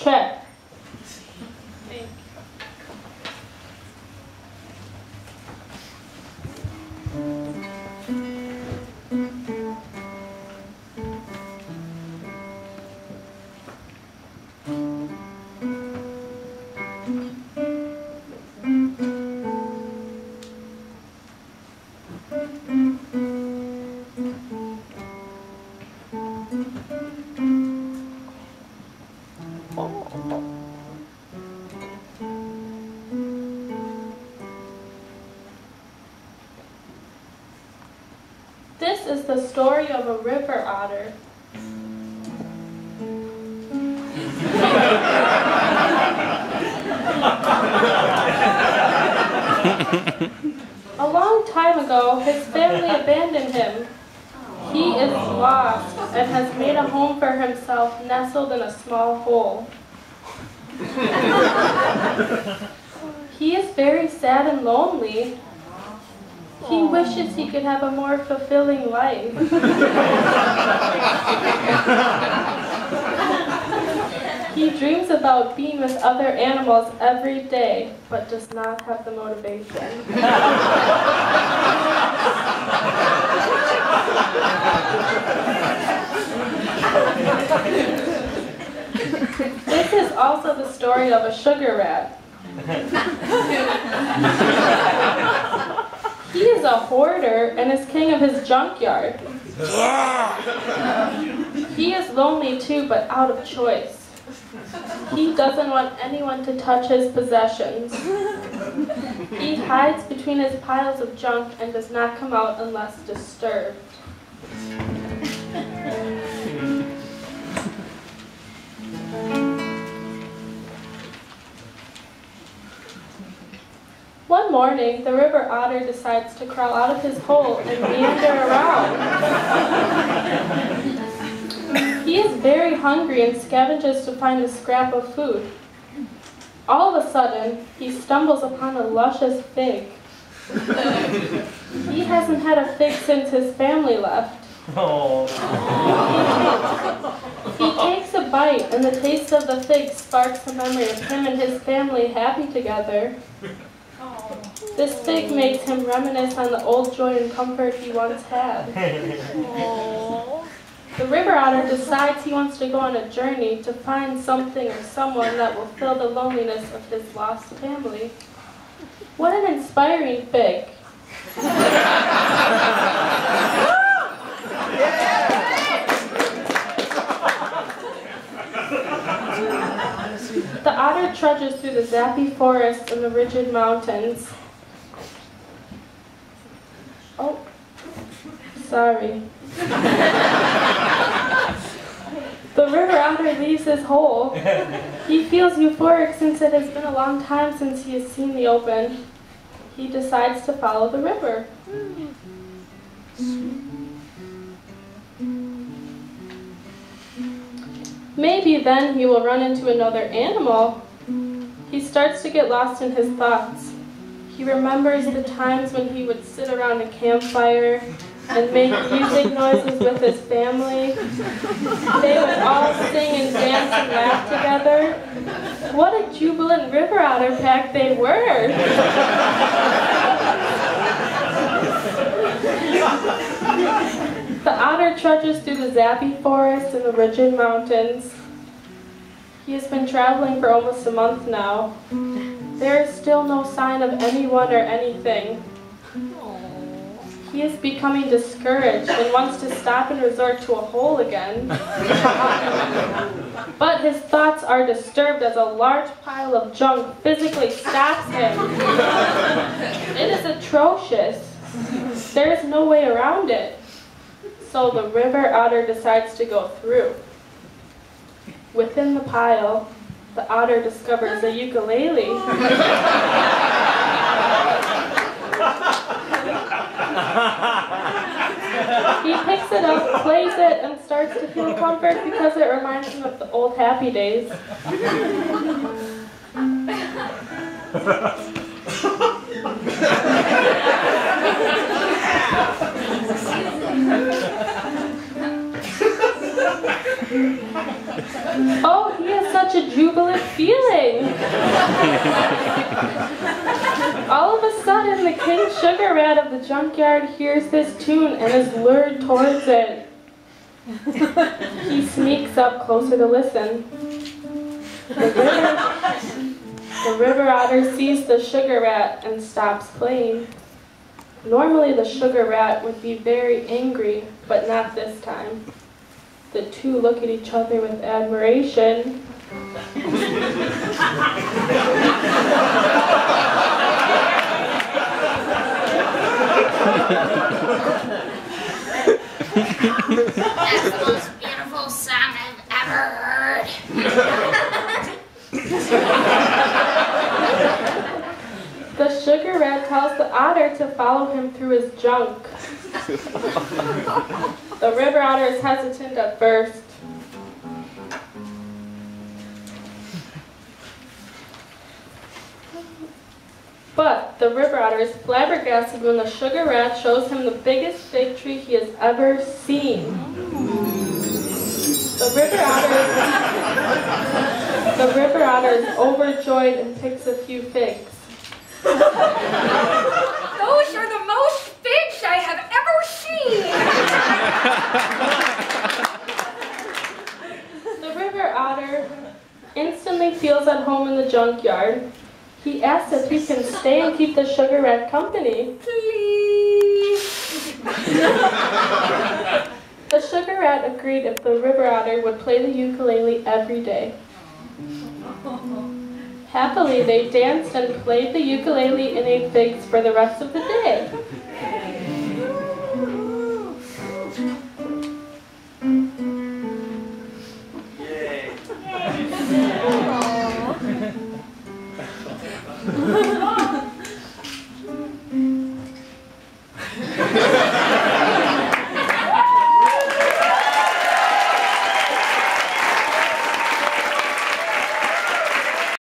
trip. This is the story of a river otter. A long time ago, his family abandoned him. He is lost and has made a home for himself nestled in a small hole. He is very sad and lonely. He wishes he could have a more fulfilling life. He dreams about being with other animals every day, but does not have the motivation. This is also the story of a sugar rat. He is a hoarder and is king of his junkyard. He is lonely too, but out of choice. He doesn't want anyone to touch his possessions. He hides between his piles of junk and does not come out unless disturbed. One morning, the river otter decides to crawl out of his hole and meander around. He is very hungry and scavenges to find a scrap of food. All of a sudden, he stumbles upon a luscious fig. He hasn't had a fig since his family left. He takes a bite, and the taste of the fig sparks a memory of him and his family happy together. This fig makes him reminisce on the old joy and comfort he once had. The river otter decides he wants to go on a journey to find something or someone that will fill the loneliness of his lost family. What an inspiring fig. The otter trudges through the zappy forest and the rigid mountains. Oh, sorry. The river otter leaves his hole. He feels euphoric since it has been a long time since he has seen the open. He decides to follow the river. Maybe then he will run into another animal. He starts to get lost in his thoughts. He remembers the times when he would sit around a campfire and make music noises with his family. They would all sing and dance and laugh together. What a jubilant river otter pack they were! The otter trudges through the zappy forest and the rigid mountains. He has been traveling for almost a month now. There is still no sign of anyone or anything. He is becoming discouraged and wants to stop and resort to a hole again. But his thoughts are disturbed as a large pile of junk physically stops him. It is atrocious. There is no way around it. So the river otter decides to go through. Within the pile, the otter discovers a ukulele. He picks it up, plays it, and starts to feel comfort because it reminds him of the old happy days. Oh, he has such a jubilant feeling. All of a sudden, the king sugar rat of the junkyard hears this tune and is lured towards it. He sneaks up closer to listen. The river otter sees the sugar rat and stops playing. Normally the sugar rat would be very angry, but not this time. The two look at each other with admiration. That's the most beautiful sound I've ever heard. The sugar rat tells the otter to follow him through his junk. The river otter is hesitant at first. But the river otter is flabbergasted when the sugar rat shows him the biggest fig tree he has ever seen. The river otter is overjoyed and picks a few figs. Those are the most figs I have ever seen. The river otter instantly feels at home in the junkyard. He asks if he can stay and keep the sugar rat company. Please. The sugar rat agreed if the river otter would play the ukulele every day. Happily, they danced and played the ukulele and ate figs for the rest of the day. Yay!